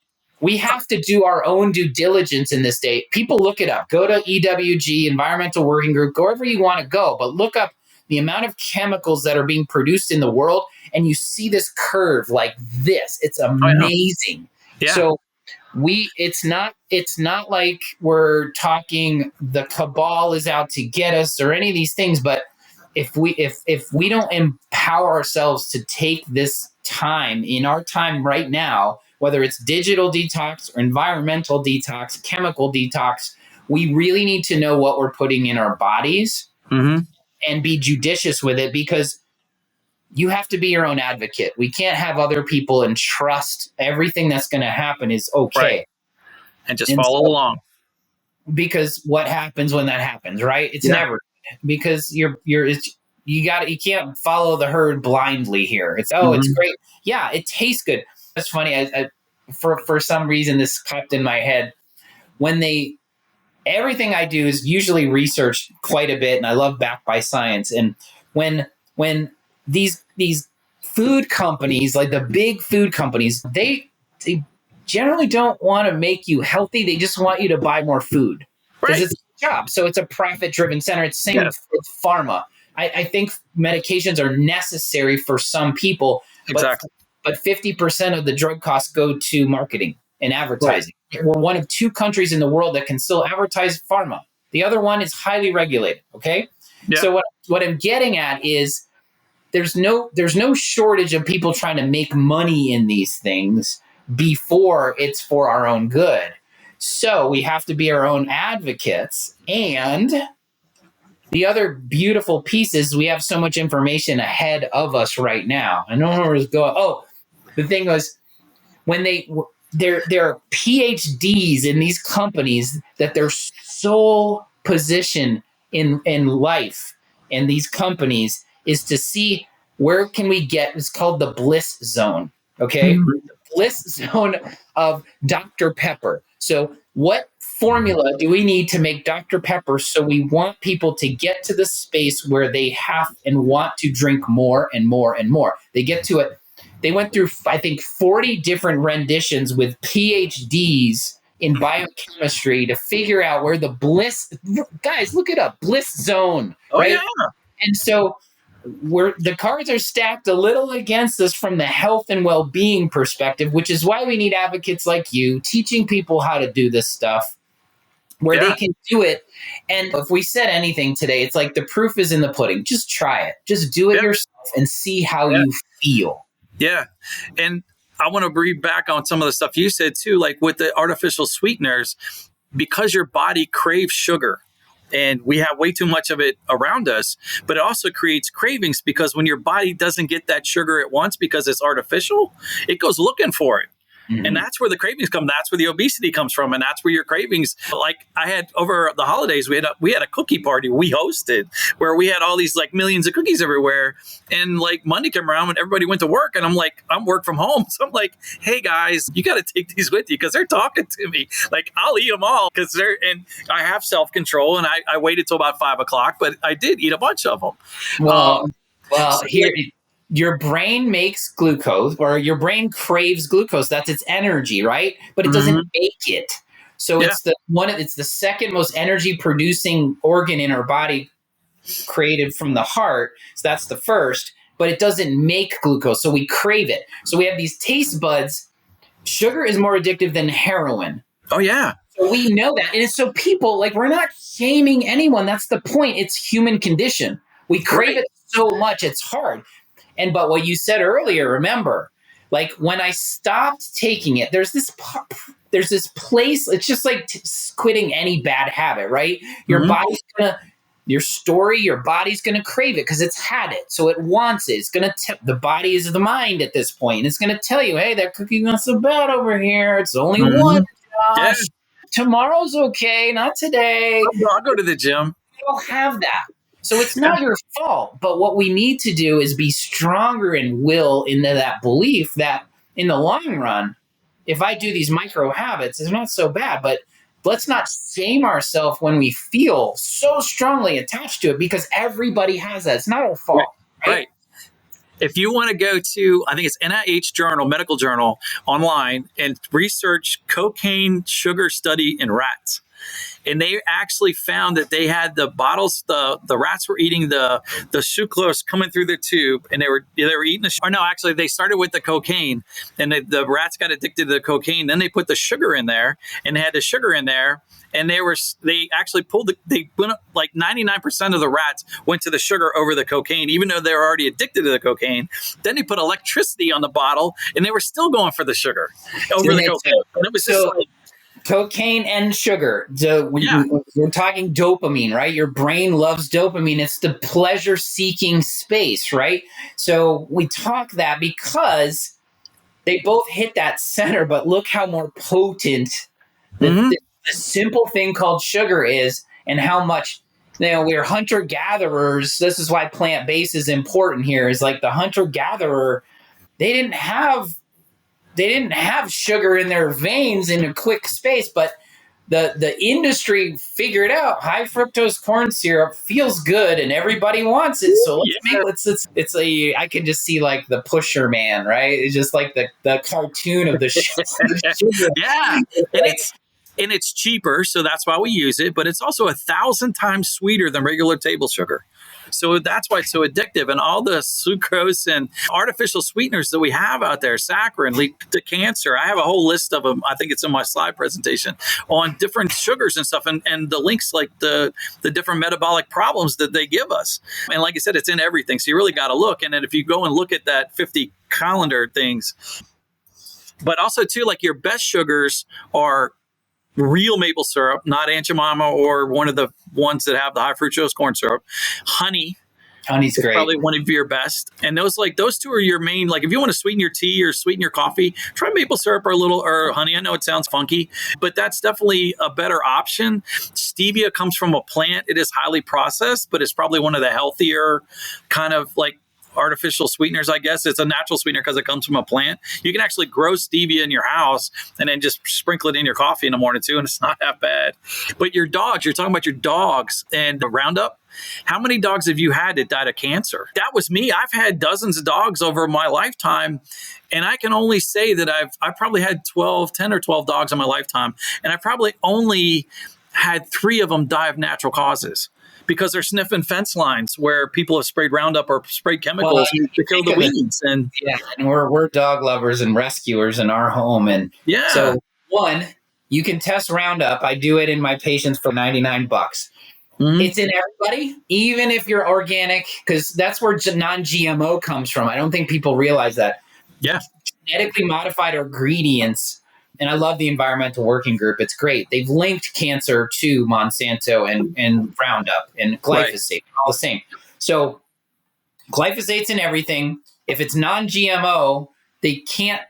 we have to do our own due diligence in this day. People look it up. Go to EWG, Environmental Working Group, go wherever you want to go, but look up the amount of chemicals that are being produced in the world, and you see this curve like this. It's amazing. Yeah. So it's not like we're talking the cabal is out to get us or any of these things, but if we don't empower ourselves to take this time in our time right now, whether it's digital detox or environmental detox, chemical detox, we really need to know what we're putting in our bodies and be judicious with it, because you have to be your own advocate. We can't have other people and trust everything that's going to happen is okay. Right. And just follow along. Because what happens when that happens, right? It's never, because you can't follow the herd blindly here. It's it's great. Yeah, it tastes good. It's funny. I for some reason this popped in my head. Everything I do is usually researched quite a bit, and I love backed by science. And when these food companies, like the big food companies, they generally don't want to make you healthy. They just want you to buy more food because it's a job. So it's a profit-driven center. It's the same with pharma. I think medications are necessary for some people. Exactly. But 50% of the drug costs go to marketing and advertising. Right. We're one of 2 countries in the world that can still advertise pharma. The other one is highly regulated. Okay. Yeah. So what I'm getting at is there's no shortage of people trying to make money in these things before it's for our own good. So we have to be our own advocates. And the other beautiful piece is we have so much information ahead of us right now. I don't know where it's going. Oh, the thing was, when there are PhDs in these companies that their sole position in life in these companies is to see where can we get, it's called the bliss zone. Okay. The bliss zone of Dr. Pepper. So what formula do we need to make Dr. Pepper so we want people to get to the space where they have and want to drink more and more and more? They get to it. They went through, I think, 40 different renditions with PhDs in biochemistry to figure out where the bliss, guys, look it up, bliss zone. Right? Yeah. And so the cards are stacked a little against us from the health and well-being perspective, which is why we need advocates like you teaching people how to do this stuff where they can do it. And if we said anything today, it's like the proof is in the pudding. Just try it. Just do it yourself and see how you feel. Yeah. And I want to read back on some of the stuff you said too, like with the artificial sweeteners, because your body craves sugar and we have way too much of it around us, but it also creates cravings because when your body doesn't get that sugar at once because it's artificial, it goes looking for it. And that's where the cravings come. That's where the obesity comes from. And that's where your cravings, like I had over the holidays, we had a cookie party we hosted where we had all these like millions of cookies everywhere. And like Monday came around and everybody went to work and I'm work from home. So I'm like, hey guys, you got to take these with you because they're talking to me. Like I'll eat them all because and I have self-control and I waited till about 5 o'clock, but I did eat a bunch of them. Well, So here, your brain makes glucose, or your brain craves glucose. That's its energy, right? But it doesn't make it. So it's the second most energy producing organ in our body, created from the heart. So that's the first, but it doesn't make glucose. So we crave it. So we have these taste buds. Sugar is more addictive than heroin. Oh yeah. So we know that. And so people, like, we're not shaming anyone. That's the point. It's human condition. We crave it so much. It's hard. But what you said earlier, remember, like when I stopped taking it, there's this place. It's just like quitting any bad habit, right? Your body's your body's gonna crave it because it's had it, so it wants it. It's gonna the body is the mind at this point, and it's gonna tell you, hey, that cookie's not so bad over here. It's only one, Josh. Yeah. Tomorrow's okay, not today. I'll go to the gym. You don't have that. So it's not your fault. But what we need to do is be stronger in will into that belief that in the long run, if I do these micro habits, it's not so bad. But let's not shame ourselves when we feel so strongly attached to it, because everybody has that. It's not our fault. Right? If you want to go to, I think it's NIH Journal, Medical Journal online, and research cocaine sugar study in rats. And they actually found that they had the bottles, the rats were eating the sucrose coming through the tube, and they were eating they started with the cocaine, and the rats got addicted to the cocaine. Then they put the sugar in there, and they had the sugar in there, and they actually went up, like 99% of the rats went to the sugar over the cocaine, even though they were already addicted to the cocaine. Then they put electricity on the bottle, and they were still going for the sugar over the cocaine. And it was just like, cocaine and sugar. We're talking dopamine, right? Your brain loves dopamine. It's the pleasure-seeking space, right? So we talk that because they both hit that center, but look how more potent the simple thing called sugar is, and how much, we're hunter-gatherers. This is why plant-based is important here, is like the hunter-gatherer, they didn't have sugar in their veins in a quick space, but the industry figured out high fructose corn syrup feels good and everybody wants it. So I can just see like the pusher man, right? It's just like the cartoon of the sugar. Yeah. And it's cheaper, so that's why we use it, but it's also 1,000 times sweeter than regular table sugar. So that's why it's so addictive. And all the sucrose and artificial sweeteners that we have out there, saccharin, lead to cancer. I have a whole list of them. I think it's in my slide presentation on different sugars and stuff, and the links, like the different metabolic problems that they give us. And like I said, it's in everything. So you really got to look. And then if you go and look at that 50 calendar things, but also too, like your best sugars are real maple syrup, not Aunt Jemima or one of the ones that have the high fructose corn syrup. Honey's great. Probably one of your best. And those two are your main, like if you want to sweeten your tea or sweeten your coffee, try maple syrup or honey. I know it sounds funky, but that's definitely a better option. Stevia comes from a plant. It is highly processed, but it's probably one of the healthier kind of like artificial sweeteners, I guess. It's a natural sweetener because it comes from a plant. You can actually grow stevia in your house and then just sprinkle it in your coffee in the morning too, and it's not that bad. But your dogs, you're talking about your dogs and the Roundup. How many dogs have you had that died of cancer? That was me. I've had dozens of dogs over my lifetime, and I can only say that I've probably had 10 or 12 dogs in my lifetime, and I probably only had 3 of them die of natural causes, because they're sniffing fence lines where people have sprayed Roundup or sprayed chemicals to kill the weeds. And we're dog lovers and rescuers in our home. And so one, you can test Roundup. I do it in my patients for $99. It's in everybody, even if you're organic, because that's where non-GMO comes from. I don't think people realize that. Yeah. Genetically modified ingredients. And I love the Environmental Working Group. It's great. They've linked cancer to Monsanto and Roundup and glyphosate, all the same. So glyphosate's in everything. If it's non-GMO, they can't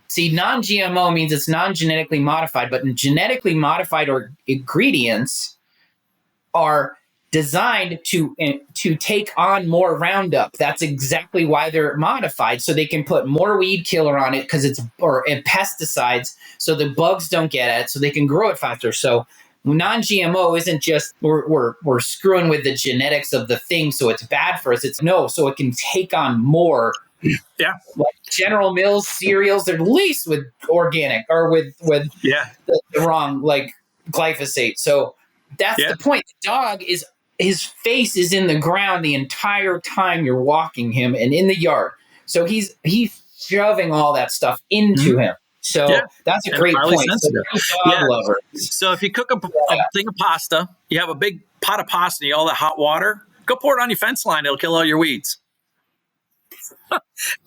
See, non-GMO means it's non-genetically modified, but genetically modified or ingredients are designed to take on more Roundup. That's exactly why they're modified, so they can put more weed killer on it because and pesticides, so the bugs don't get at it, so they can grow it faster. So non-GMO isn't just we're screwing with the genetics of the thing, so it's bad for us. It's no, so it can take on more. Yeah. Like General Mills cereals, they're laced with organic or with the wrong like glyphosate. So that's the point. The dog his face is in the ground the entire time you're walking him and in the yard. So he's shoving all that stuff into him. So that's a great point. So dog lovers. So if you cook a thing of pasta, you have a big pot of pasta, all that hot water, go pour it on your fence line. It'll kill all your weeds.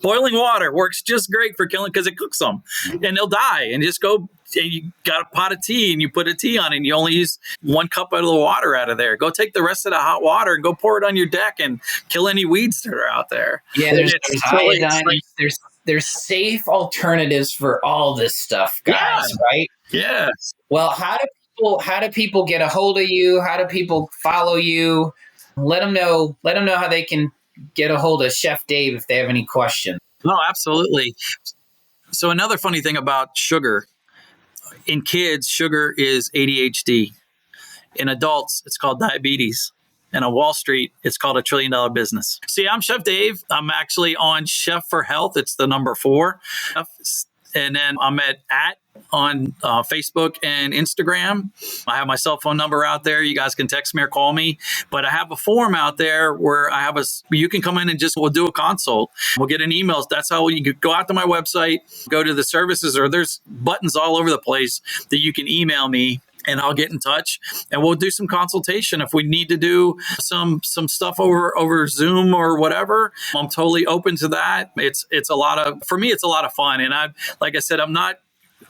Boiling water works just great for killing because it cooks them and they'll die. And just go, and you got a pot of tea and you put a tea on it and you only use 1 cup of the water out of there. Go take the rest of the hot water and go pour it on your deck and kill any weeds that are out there. Yeah, there's iodine. There's safe alternatives for all this stuff, guys, right? Yes. Well, how do people get a hold of you? How do people follow you? Let them know how they can get a hold of Chef Dave if they have any questions. No, absolutely. So another funny thing about sugar, in kids, sugar is ADHD. In adults, it's called diabetes. And on Wall Street, it's called $1 trillion business. See, I'm Chef Dave. I'm actually on Chef for Health. It's the number 4. And then I'm at on Facebook and Instagram. I have my cell phone number out there. You guys can text me or call me. But I have a form out there where you can come in and we'll do a consult. We'll get an email. That's how you could go out to my website, go to the services, or there's buttons all over the place that you can email me. And I'll get in touch and we'll do some consultation. If we need to do some stuff over Zoom or whatever, I'm totally open to that. For me, it's a lot of fun. And like I said,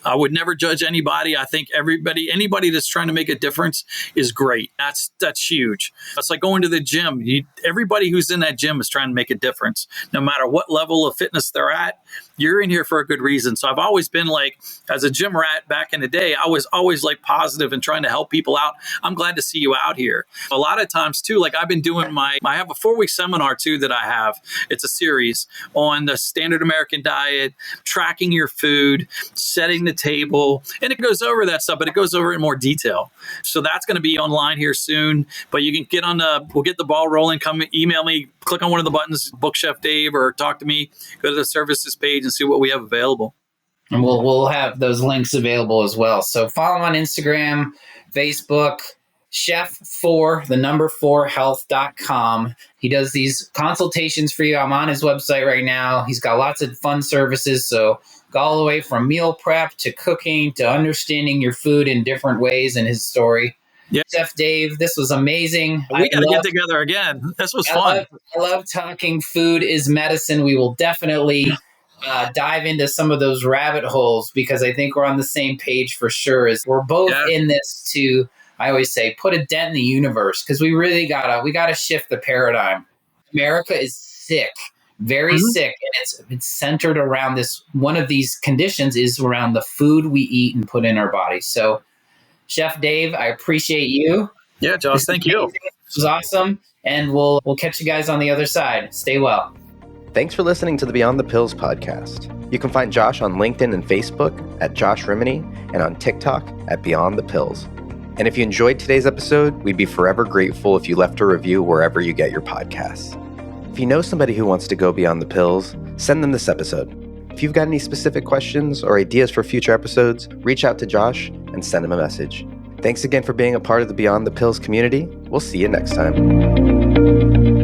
I would never judge anybody. I think anybody that's trying to make a difference is great. That's huge. It's like going to the gym. Everybody who's in that gym is trying to make a difference. No matter what level of fitness they're at, you're in here for a good reason. So I've always been like, as a gym rat back in the day, I was always like positive and trying to help people out. I'm glad to see you out here. A lot of times too, like I've been doing I have a 4-week seminar too that I have. It's a series on the standard American diet, tracking your food, setting the table, and it goes over that stuff, but it goes over in more detail. So that's going to be online here soon, but you can we'll get the ball rolling. Come email me, click on one of the buttons, book Chef Dave, or talk to me, go to the services page and see what we have available. And we'll have those links available as well. So follow him on Instagram, Facebook, chef4health.com. He does these consultations for you. I'm on his website right now. He's got lots of fun services. So go all the way from meal prep to cooking to understanding your food in different ways in his story. Yeah. Chef Dave, this was amazing. We got to get together again. This was fun. I love talking food is medicine. We will definitely dive into some of those rabbit holes because I think we're on the same page for sure. We're both in this to, I always say, put a dent in the universe because we really gotta shift the paradigm. America is sick, very sick, and it's centered around this. One of these conditions is around the food we eat and put in our bodies. So, Chef Dave, I appreciate you. Yeah, Josh, thank you. This was awesome, and we'll catch you guys on the other side. Stay well. Thanks for listening to the Beyond the Pills podcast. You can find Josh on LinkedIn and Facebook at Josh Rimany and on TikTok at Beyond the Pills. And if you enjoyed today's episode, we'd be forever grateful if you left a review wherever you get your podcasts. If you know somebody who wants to go beyond the pills, send them this episode. If you've got any specific questions or ideas for future episodes, reach out to Josh and send him a message. Thanks again for being a part of the Beyond the Pills community. We'll see you next time.